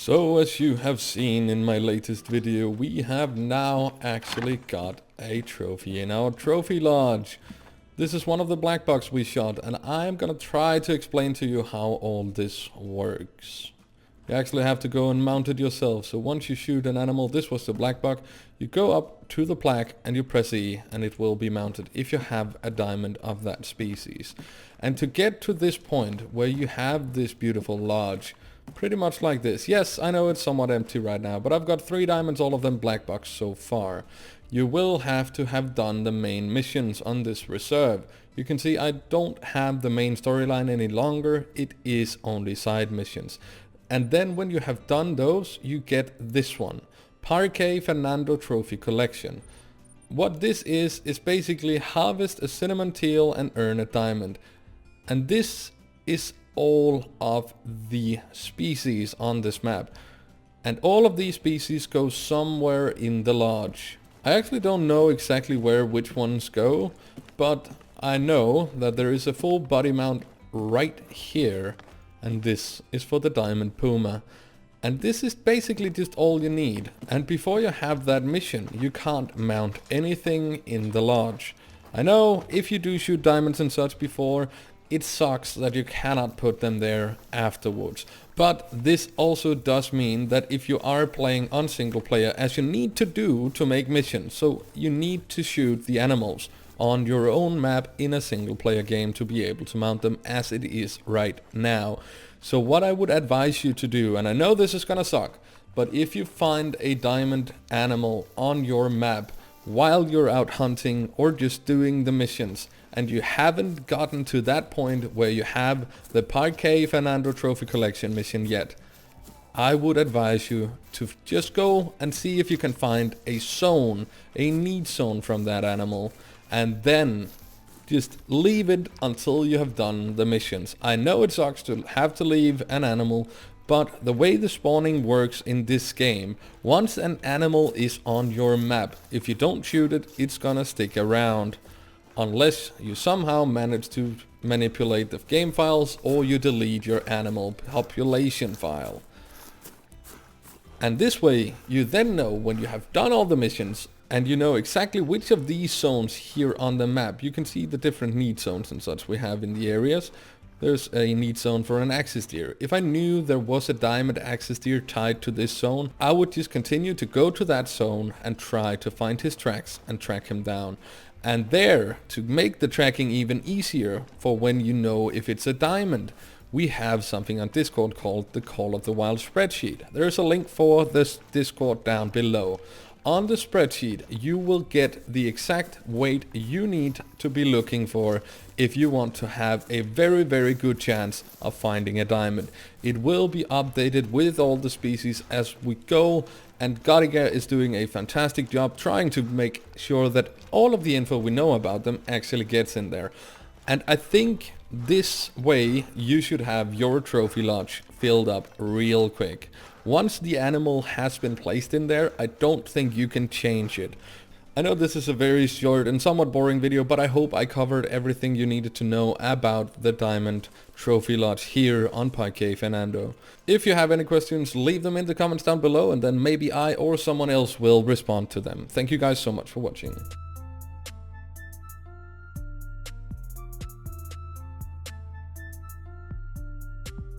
So as you have seen in my latest video, we have now actually got a trophy in our trophy lodge. This is one of the black box we shot, and I'm gonna try to explain to you how all this works. You actually have to go and mount it yourself. So once you shoot an animal, this was the black box, you go up to the plaque and you press E and it will be mounted if you have a diamond of that species. And to get to this point where you have this beautiful lodge, pretty much like this. Yes, I know it's somewhat empty right now, but I've got 3 diamonds, all of them black box so far. You will have to have done the main missions on this reserve. You can see I don't have the main storyline any longer, it is only side missions. And then when you have done those, you get this one, Parque Fernando Trophy Collection. What this is basically harvest a cinnamon teal and earn a diamond. And this is all of the species on this map. And all of these species go somewhere in the lodge. I actually don't know exactly where which ones go, but I know that there is a full body mount right here. And this is for the diamond puma. And this is basically just all you need. And before you have that mission, you can't mount anything in the lodge. I know if you do shoot diamonds and such before, it sucks that you cannot put them there afterwards. But this also does mean that if you are playing on single player, as you need to do to make missions, so you need to shoot the animals on your own map in a single player game to be able to mount them as it is right now. So what I would advise you to do, and I know this is gonna suck, but if you find a diamond animal on your map while you're out hunting or just doing the missions, and you haven't gotten to that point where you have the Parque Fernando Trophy Collection mission yet, I would advise you to just go and see if you can find a zone, a need zone from that animal, and then just leave it until you have done the missions. I know it sucks to have to leave an animal, but the way the spawning works in this game, once an animal is on your map, if you don't shoot it, it's gonna stick around. Unless you somehow manage to manipulate the game files or you delete your animal population file. And this way you then know when you have done all the missions and you know exactly which of these zones here on the map. You can see the different need zones and such we have in the areas. There's a need zone for an axis deer. If I knew there was a diamond axis deer tied to this zone, I would just continue to go to that zone and try to find his tracks and track him down. And there, to make the tracking even easier for when you know if it's a diamond, we have something on Discord called the Call of the Wild spreadsheet. There's a link for this Discord down below. On the spreadsheet, you will get the exact weight you need to be looking for if you want to have a very good chance of finding a diamond. It will be updated with all the species as we go, and Godiga is doing a fantastic job trying to make sure that all of the info we know about them actually gets in there. And I think this way you should have your trophy lodge filled up real quick. Once the animal has been placed in there, I don't think you can change it. I know this is a very short and somewhat boring video, but I hope I covered everything you needed to know about the diamond trophy lodge here on Parque Fernando. If you have any questions, leave them in the comments down below and then maybe I or someone else will respond to them. Thank you guys so much for watching.